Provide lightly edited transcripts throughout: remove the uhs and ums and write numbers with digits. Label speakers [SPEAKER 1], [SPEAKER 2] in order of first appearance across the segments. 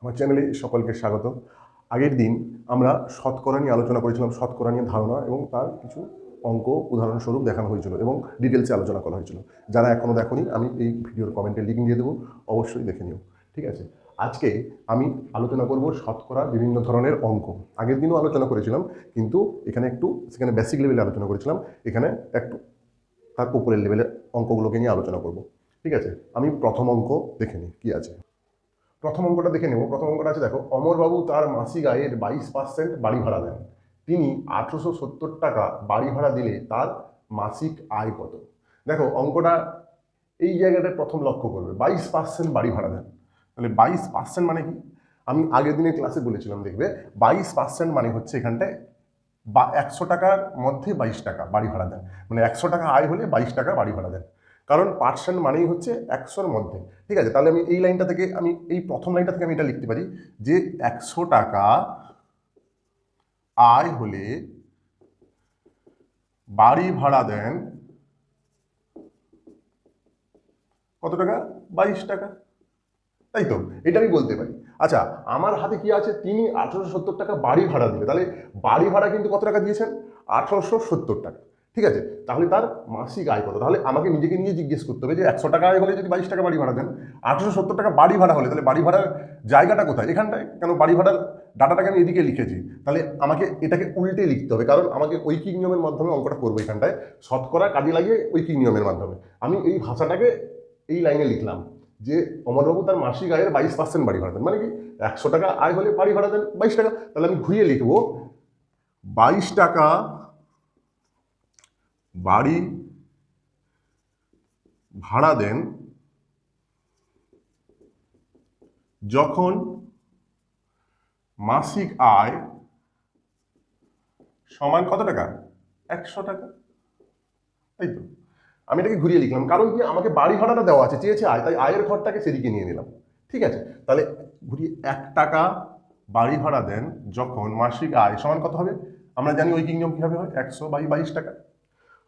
[SPEAKER 1] আমার চ্যানেলে সকলকে স্বাগত। আগের দিন আমরা শতকরা নিয়ে আলোচনা করেছিলাম, শতকরা নিয়ে ধারণা এবং তার কিছু অঙ্ক উদাহরণস্বরূপ দেখানো হয়েছিল এবং ডিটেলসে আলোচনা করা হয়েছিল। যারা এখনও দেখোনি, আমি এই ভিডিওর কমেন্টে লিঙ্ক দিয়ে দেবো, অবশ্যই দেখে নিও। ঠিক আছে, আজকে আমি আলোচনা করব শতকরা বিভিন্ন ধরনের অঙ্ক। আগের দিনও আলোচনা করেছিলাম, কিন্তু সেখানে বেসিক লেভেলে আলোচনা করেছিলাম, এখানে একটু তার উপরের লেভেলের অঙ্কগুলোকে নিয়ে আলোচনা করব। ঠিক আছে, আমি প্রথম অঙ্ক দেখে নিই কী আছে। প্রথম অঙ্কটা দেখে নেব। প্রথম অঙ্কটা আছে, দেখো, অমরবাবু তার মাসিক আয়ের 22% বাড়ি ভাড়া দেন। তিনি 1870 টাকা বাড়ি ভাড়া দিলে তার মাসিক আয় কত? দেখো, অঙ্কটা এই জায়গাটায় প্রথম লক্ষ্য করবে, 22% বাড়ি ভাড়া দেন। তাহলে 22% মানে কি? আমি আগের দিনের ক্লাসে বলেছিলাম, দেখবে 22% মানে হচ্ছে এখানটায় 100 টাকার মধ্যে 22 টাকা বাড়ি ভাড়া দেন, মানে 100 টাকা আয় হলে 22 টাকা বাড়ি ভাড়া দেন। কারণ পার্সেন্ট মানেই হচ্ছে 100-র মধ্যে। ঠিক আছে, তাহলে আমি এই লাইনটা থেকে, আমি এই প্রথম লাইনটা থেকে আমি এটা লিখতে পারি যে 100 টাকা আয় হলে বাড়ি ভাড়া দেন কত টাকা? 22 টাকা। তাই তো, এটা আমি বলতে পারি। আচ্ছা, আমার হাতে কি আছে? তিনি 1870 টাকা বাড়ি ভাড়া দিবে, তাহলে বাড়ি ভাড়া কিন্তু কত টাকা দিয়েছেন? 1870 টাকা। ঠিক আছে, তাহলে তার মাসিক আয় কত? তাহলে আমাকে নিজেকে নিয়ে জিজ্ঞেস করতে হবে যে 100 টাকা আয় হলে যদি 22 টাকা বাড়ি ভাড়া দেন, 1870 টাকা বাড়ি ভাড়া হলে তাহলে বাড়ি ভাড়ার জায়গাটা কোথায়? এখানটায়। কেন বাড়ি ভাড়ার ডাটাটাকে আমি এদিকে লিখেছি, তাহলে আমাকে এটাকে উল্টে লিখতে হবে, কারণ আমাকে ঐকিক নিয়মের মাধ্যমে অঙ্কটা করবো। এখানটায় শতকরা কাজে লাগিয়ে ঐকিক নিয়মের মাধ্যমে আমি এই ভাষাটাকে এই লাইনে লিখলাম যে অমরবাবু তার মাসিক আয়ের 22% বাড়ি ভাড়া দেন, মানে কি 100 টাকা আয় হলে বাড়ি ভাড়া দেন 22 টাকা। তাহলে আমি ঘুরিয়ে লিখবো 22 টাকা বাড়ি ভাড়া দেন যখন মাসিক আয় সমান কত টাকা? 100 টাকা। তাই তো, আমি এটাকে ঘুরিয়ে লিখলাম, কারণ কি আমাকে বাড়ি ভাড়াটা দেওয়া আছে, চেয়েছে আয়, তাই আয়ের ঘরটাকে সেদিকে নিয়ে নিলাম। ঠিক আছে, তাহলে ঘুরিয়ে 1 টাকা বাড়ি ভাড়া দেন যখন মাসিক আয় সমান কত হবে? আমরা জানি ঐকিক নিয়ম কিভাবে হয়, 100/22 টাকা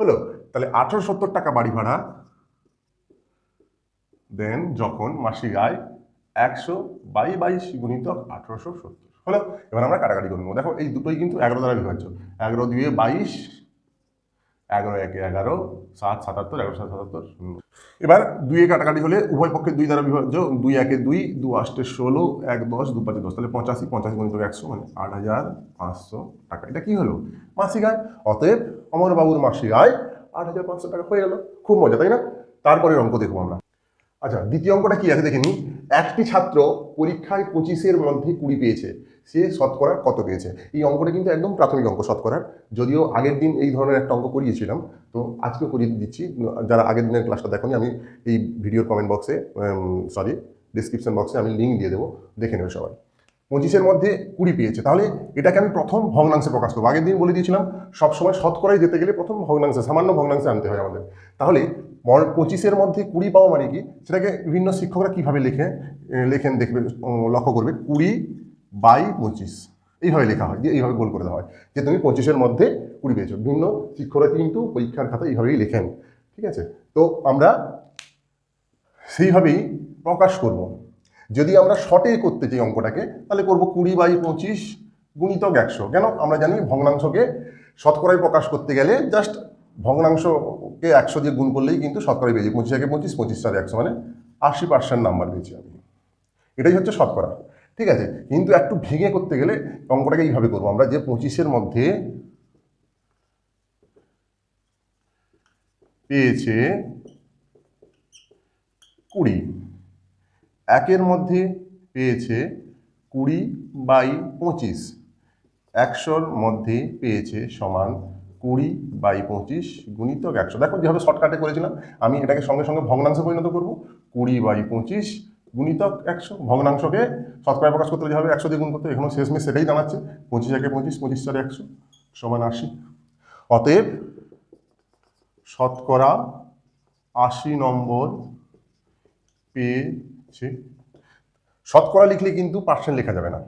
[SPEAKER 1] হলো। তাহলে 1870 টাকা বাড়ি ভাড়া দেন যখন মাসিক আয় 100/22 গুণিতক 1870 হলো। এবার আমরা কাটাকাটি করে নেবো। দেখো, এই দুটোই কিন্তু 11 দ্বারা বিভাজ্য। 11×2 22, 11×1 11, 7 77, 11 7 77 0। এবার 2 এ কাটাকাটি হলে উভয় পক্ষে 2 দ্বারা বিভাজ্য। 2 1 2, 2 8 16, 1 10, 2 5 10, তাহলে 85, 85 গুণিতক 100 মানে 8500 টাকা। এটা কি হলো? মাসিক আয়। অতএব অমরবাবুর মাসিক আয় 8500 টাকা হয়ে গেল। খুব মজা, তাই না? তারপরের অঙ্ক দেখবো আমরা। আচ্ছা, দ্বিতীয় অঙ্কটা কি আছে দেখে নিই। একটি ছাত্র পরীক্ষায় 25-এর মধ্যে 20 পেয়েছে, সে শতকরা কত পেয়েছে? এই অঙ্কটা কিন্তু একদম প্রাথমিক অঙ্ক শতকরার, যদিও আগের দিন এই ধরনের একটা অঙ্ক করিয়েছিলাম, তো আজকেও করিয়ে দিচ্ছি। যারা আগের দিনের ক্লাসটা দেখোনি, আমি এই ভিডিওর কমেন্ট বক্সে, ডিসক্রিপশন বক্সে আমি লিঙ্ক দিয়ে দেবো, দেখে নেবে সবাই। 25-এর মধ্যে 20 পেয়েছে, তাহলে এটাকে আমি প্রথম ভগ্নাংশে প্রকাশ করবো। আগের দিন বলে দিয়েছিলাম, সবসময় শতকরায় যেতে গেলে প্রথম ভগ্নাংশে, সামান্য ভগ্নাংশে আনতে হয় আমাদের। তাহলে 25-এর মধ্যে 20 পাওয়া মানে কি, সেটাকে বিভিন্ন শিক্ষকরা কীভাবে লেখেন দেখবে, লক্ষ্য করবে। 20/25 এইভাবে লেখা হয়, দিয়ে এইভাবে গোল করে দেওয়া হয় যে তুমি 25-এর মধ্যে 20 পেয়েছো। বিভিন্ন শিক্ষকরা কিন্তু পরীক্ষার খাতা এইভাবেই লেখেন। ঠিক আছে, তো আমরা সেইভাবেই প্রকাশ করব। যদি আমরা শর্টে করতে চাই অঙ্কটাকে, তাহলে করব 20/25 গুণিতক 100। কেন? আমরা জানি ভগ্নাংশকে শতকরায় প্রকাশ করতে গেলে জাস্ট ভগ্নাংশকে 100 দিয়ে গুণ করলেই কিন্তু শতকরায় পেয়েছি। 25 একে 25, 25 4 100, মানে 80% নাম্বার পেয়েছি আমি। এটাই হচ্ছে শতকরা। ঠিক আছে, কিন্তু একটু ভেঙে করতে গেলে অঙ্কটাকে এইভাবে করবো আমরা, যে 25-এর মধ্যে পেয়েছে 20, 1-এর মধ্যে পেয়েছে 20/25, 100-র মধ্যে পেয়েছে সমান 20/25 গুণিতক 100। দেখো, যেভাবে শর্টকাটে করেছিলাম, আমি এটাকে সঙ্গে সঙ্গে ভগ্নাংশে পরিণত করবো। 20/25 গুণিতক 100। ভগ্নাংশকে শতকরায় প্রকাশ করতে যেভাবে 100 দিয়ে গুণ করতে, এখনো শেষমেশ সেটাই জানাচ্ছে। 25 একে 25, 25 4 100 সমান 80। অতএব শতকরা 80 নম্বর পেয়েছে। শতকরা লিখলে কিন্তু পার্সেন্ট লেখা যাবে না,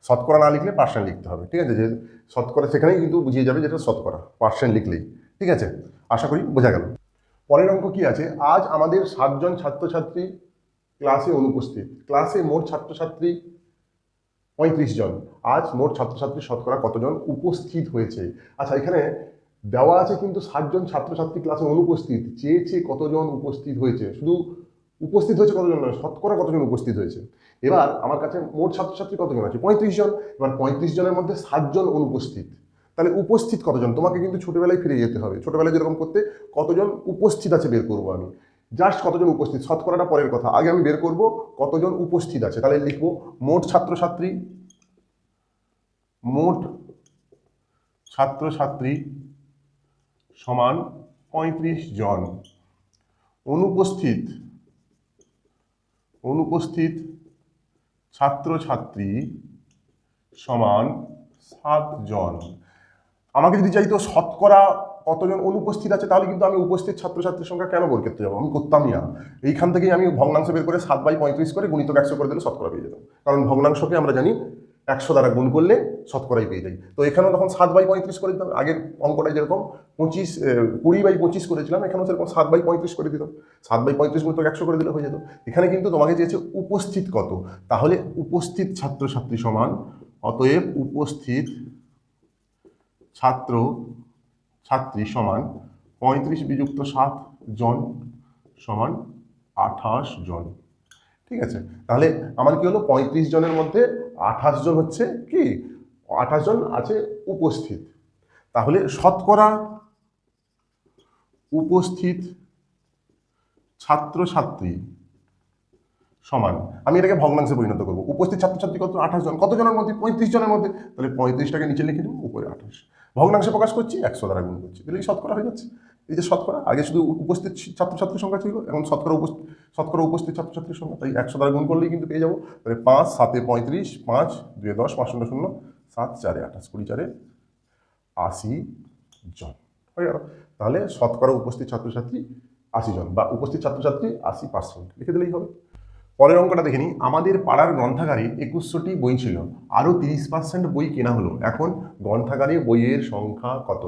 [SPEAKER 1] শতকরা না লিখলে পার্সেন্ট লিখতে হবে। ঠিক আছে, যে শতকরা সেখানেই কিন্তু বুঝিয়ে যাবে যেটা শতকরা, পার্সেন্ট লিখলেই। ঠিক আছে, আশা করি বোঝা গেল। পরের অঙ্ক কি আছে? আজ আমাদের 7 জন ছাত্রছাত্রী ক্লাসে অনুপস্থিত। ক্লাসে মোট ছাত্রছাত্রী 35 জন। আজ মোট ছাত্রছাত্রী শতকরা কতজন উপস্থিত হয়েছে? আচ্ছা, এখানে দেওয়া আছে কিন্তু 60 জন ছাত্রছাত্রী ক্লাসে অনুপস্থিত। চেয়েছে কতজন উপস্থিত হয়েছে, শুধু উপস্থিত হয়েছে কতজন নয়, শতকরা কতজন উপস্থিত হয়েছে। এবার আমার কাছে মোট ছাত্রছাত্রী কতজন আছে? 35 জন। এবার 35 জনের মধ্যে 60 জন অনুপস্থিত, তাহলে উপস্থিত কতজন? তোমাকে কিন্তু ছোটবেলায় ফিরে যেতে হবে। ছোটবেলায় যেরকম করতে কতজন উপস্থিত আছে বের করবো আমি, জাস্ট কতজন উপস্থিত, শতকরাটা পরের কথা, আগে আমি বের করব কতজন উপস্থিত আছে। তাহলে লিখবো মোট ছাত্রছাত্রী, মোট ছাত্রছাত্রী সমান 35 জন, অনুপস্থিত ছাত্রছাত্রী সমান 7 জন। আমাকে যদি চাইতো শতকরা কতজন অনুপস্থিত আছে, তাহলে কিন্তু আমি উপস্থিত ছাত্রছাত্রীর সংখ্যা কেন বের করতে যাবো? আমি করতামই না। এইখান থেকেই আমি ভগ্নাংশ বের করে 7/35 করে গুণিতক 100 করে দিলে শতকরা পেয়ে যেতাম, কারণ ভগ্নাংশকে আমরা জানি 100 দ্বারা গুণ করলে শতকরাই পেয়ে যাই। তো এখানেও তখন 7/35 করে দিতাম। আগের অঙ্কটায় যেরকম 20/25 করেছিলাম, এখানেও সেরকম 7/35 করে দিতাম। 7/35 গুণিতক 100 করে দিলে হয়ে যেত। এখানে কিন্তু তোমাকে চেয়েছে উপস্থিত কত, তাহলে উপস্থিত ছাত্রছাত্রী সমান, অতএব উপস্থিত ছাত্রছাত্রী সমান 35 বিযুক্ত 7 জন সমান 28 জন। ঠিক আছে, তাহলে আমার কি হলো, 35 জনের মধ্যে 28 জন হচ্ছে কি, 28 জন আছে উপস্থিত। তাহলে শতকরা উপস্থিত ছাত্রছাত্রী সমান, আমি এটাকে ভগ্নাংশে পরিণত করবো। উপস্থিত ছাত্রছাত্রী কত? 28 জন। কত জনের মধ্যে? 35 জনের মধ্যে। তাহলে 35টাকে নিচে লিখে দেবো, উপরে 28। ভগ্নাংশে প্রকাশ করছি, 100 দ্বারা গুণ করছি, তাহলে শতকরা হয়ে যাচ্ছে। এই যে শতকরা, আগে শুধু উপস্থিত ছাত্রছাত্রীর সংখ্যা ছিল, এখন শতকরা উপস্থিত ছাত্রছাত্রীর সংখ্যা, তাই 100 দ্বারা গুণ করলেই কিন্তু পেয়ে যাবো। তাহলে 5 7 35, 5 2 10, 5 0 0, 7 4 28, 20 4 80 জন হয়ে গেল। তাহলে শতকরা উপস্থিত ছাত্রছাত্রী 80 জন, বা উপস্থিত ছাত্রছাত্রী 80% লিখে দিলেই হবে। পরের অঙ্কটা দেখে নিই। আমাদের পাড়ার গ্রন্থাগারে 2100টি বই ছিল, আরও 30% বই কেনা হলো, এখন গ্রন্থাগারে বইয়ের সংখ্যা কত?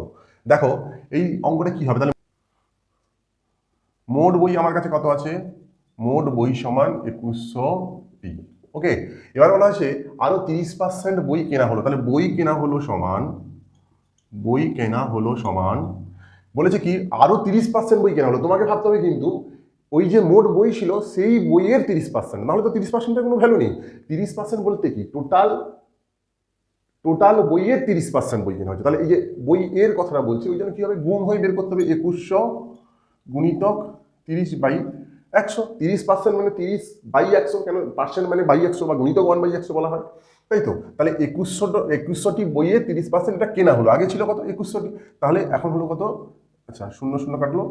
[SPEAKER 1] দেখো এই অঙ্কটা কি হবে, তাহলে মোট বই আমার কাছে কত আছে? মোট বই সমান 2100টি। ওকে, এবার বলা আছে আরও 30% বই কেনা হলো, তাহলে বই কেনা হলো সমান বলেছে কি, আরও 30% বই কেনা হলো। তোমাকে ভাবতে হবে কিন্তু ওই যে মোট বই ছিল সেই বইয়ের 30%, নাহলে তো 30%-এর কোনো ভ্যালু নেই। 30% বলতে কি, টোটাল বইয়ের 30% বই কেনা হচ্ছে। তাহলে এই যে বই এর কথাটা বলছি, ওই জন্য কি হবে, গুণ হয়ে বের করতে হবে 2100 গুণিতক 30/100। 30% মানে 30/100, কেন পার্সেন্ট মানে 1/100 বা গুণিতক 1/100 বলা হয়, তাই তো। তাহলে 2100টি বইয়ের 30% এটা কেনা হলো, আগে ছিল কত? 2100টি, তাহলে এখন হলো কত? আচ্ছা, 0 0 কাটলো,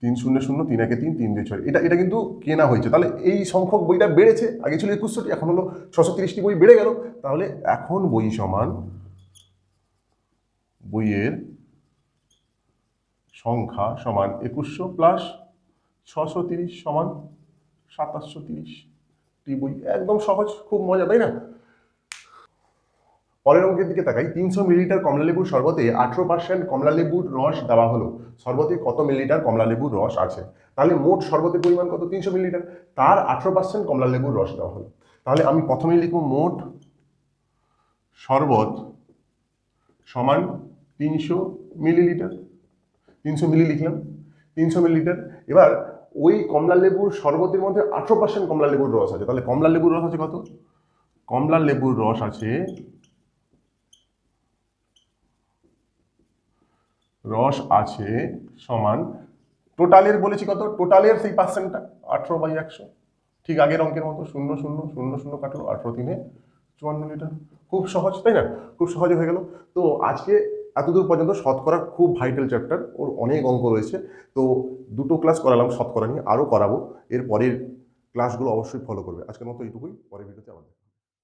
[SPEAKER 1] 3 0 0, 3 1 3, 3 2 6, এটা কিন্তু কেনা হয়েছে। তাহলে এই সংখ্যক বইটা বেড়েছে, আগে ছিল 2100টি, এখন হলো 630টি বই বেড়ে গেল। তাহলে এখন বই সমান, বইয়ের সংখ্যা সমান 2100 প্লাস 630 সমান 2730টি বই। একদম সহজ, খুব মজা, তাই না? পরের অঙ্কের দিকে তাকাই। 300 মিলিলিটার কমলালেবুর শরবতে 18% কমলালেবুর রস দেওয়া হলো, শরবতে কত মিলিলিটার কমলালেবুর রস আছে? তাহলে মোট শরবতের পরিমাণ কত? 300 মিলিলিটার, তার 18% কমলালেবুর রস দেওয়া হলো। তাহলে আমি প্রথমেই লিখব মোট শরবত সমান 300 মিলিলিটার। 300 মিলি লিখলাম, 300 মিলিলিটার। এবার ওই কমলালেবুর শরবতের মধ্যে 18% কমলালেবুর রস আছে, তাহলে কমলালেবুর রস আছে কত? কমলালেবুর রস আছে সমান, টোটালের বলেছি কত? টোটালের সেই পার্সেন্টটা 18/100, ঠিক আগের অঙ্কের মতো। 0 0 0 0 কাটলো, 18 3 54 লিটার। খুব সহজ, তাই না? খুব সহজে হয়ে গেল। তো আজকে এতদূর পর্যন্ত শতকরা খুব ভাইটাল চ্যাপ্টার, ওর অনেক অঙ্ক রয়েছে। তো দুটো ক্লাস করালাম শতকরা নিয়ে, আরও করাবো। এর পরের ক্লাসগুলো অবশ্যই ফলো করবে। আজকের মতো এইটুকুই, পরের ভিডিওতে আবার।